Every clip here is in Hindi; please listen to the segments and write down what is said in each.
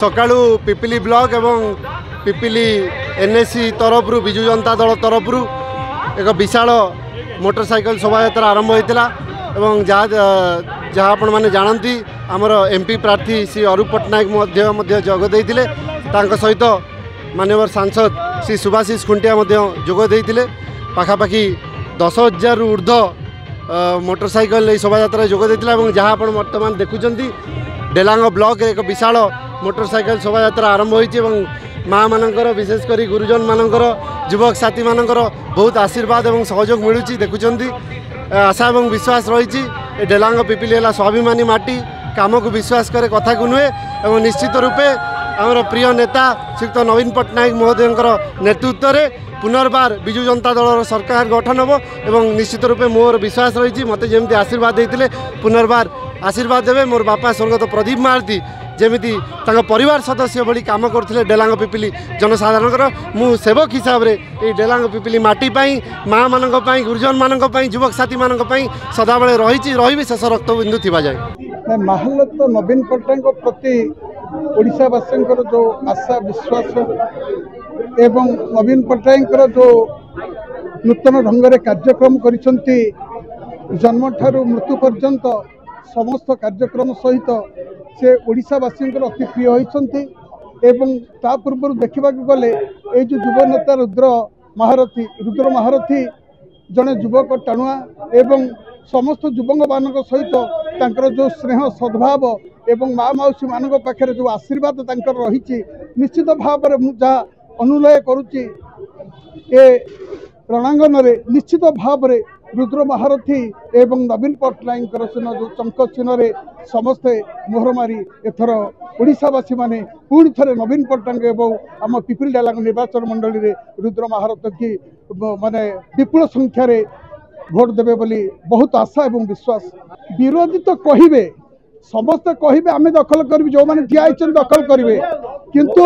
सकाळू पिपिली ब्लॉक एवं पिपिली एनएससी तरफ विजु जनता दल तरफ एक विशाल मोटरसाइकल शोभायात्रा आरंभ होता एवं जहाँ आपण मैंने जानती आमर एमपी प्रार्थी श्री अरूप पट्टनायक जोगदे सहित माननीय सांसद श्री सुभाषिष खुंटिया जोगदे पाखापाखि 10,000 रु ऊर्ध मोटरसाइकल शोभायात्रा जोगदे जहाँ आप बर्तमान देखुं डेलांग ब्लॉक एक विशाल मोटरसाइकल शोभायात्रा आरंभ होती माँ मानकर विशेषकर गुरुजन मानकर युवक साथी मानकर बहुत आशीर्वाद और सहयोग मिलूँ देखुं आशा और विश्वास रही डेलांग पिपिली है स्वाभिमानी माटी काम को विश्वास करे कथा को नुहे और निश्चित रूपे आमर प्रिय नेता श्रीयुक्त नवीन पट्टनायक महोदय नेतृत्व में पुनर्बार विजु जनता दल सरकार गठन हो एवं निश्चित रूपे मोर विश्वास रही मत जमी आशीर्वाद देते पुनर्बार आशीर्वाद देवे मोर बापा स्वर्गत प्रदीप महारती जमीती परिवार सदस्य भली काम करते डेलांग पिपिली जनसाधारण मु सेवक हिसाब से ये डेलांग पिपिली माटी माँ मान गुरुजन मान युवक साथी मान सदाबले रही शेष रक्तबिंदु थी जाए माहल तो नवीन पट्टनायक प्रति ओडिशावासी जो आशा विश्वास एवं नवीन पट्टनायक जो नूतन ढंग से कार्यक्रम करिसंती जन्म ठारू मृत्यु पर्यंत समस्त कार्यक्रम सहित से ओडिशावासी अति प्रिय होती एवं ता पूर्व देखा गले ये जो युव नेता रुद्र महारथी जड़े युवक टाणुआ एवं समस्त युवक मान सहित तांकर जो स्नेह सद्भाव एवं माँ मौसी मान पाखे जो आशीर्वाद तांकर रही निश्चित भाव में जहाँ अनुलय करुच्ची ए रणांगन निश्चित भाव में रुद्र महारथी एवं नवीन पट्टनायक जो चंक चिन्ह समस्ते मोहर मारी एथर ओडिशावासी माने पुणी थे नवीन पट्टनायक एवं आम पिपिली डेलांग निर्वाचन मंडली रे रुद्र महारथ की माने विपुल संख्यार भोट देवे बोली बहुत आशा एवं विश्वास विरोधी तो कहे समस्ते कहे आम दखल करें जो मैंने ठिया दखल करेंगे किंतु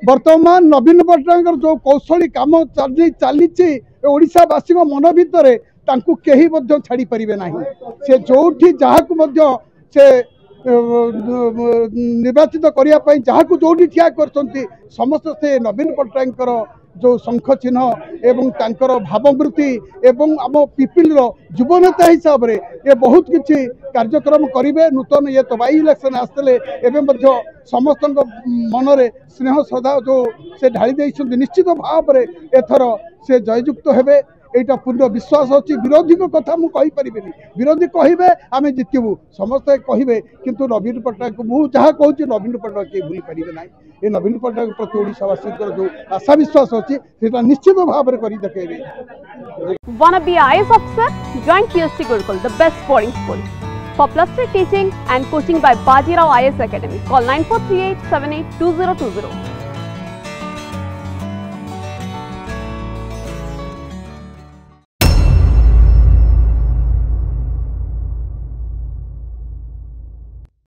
वर्तमान नवीन पट्टनायक जो कौशली काम चली ओडिशावासी मन भितर तांकु केही मध्य छाड़ी परिबे नाही से जोठी जहाँ से निर्वाचित करिया पई जहाँ जोठी ठिया करछंती समस्त से नवीन पट्टनायक जो शंख चिन्ह एवं तांकर भावमृति एवं आम पिपिल युव नेता हिसाब से ये बहुत किसी कार्यक्रम करेंगे नूतन ये तो बाई इलेक्शन आसते समस्त मन में स्नेह श्रद्धा जो से ढाली देइछंती निश्चित भाव में एथर से जययुक्त हेबे एटा पूर्ण विश्वास अच्छी विरोधी को कथा मुझे विरोधी कहे आम जितबू समस्ते कहे किंतु नवीन पट्टनायक मुझे जहाँ कहूँ नवीन पट्टनायक के भूल पारे ना ये नवीन पट्टनायक प्रति ओडिशावासी जो आशा विश्वास अच्छी से निश्चित भाव में कर देखेबे। Wanna be IAS officer? Join PST Gurukul, the best boarding school. For +3 teaching and coaching by Bajirao IAS Academy, call 9438 782020.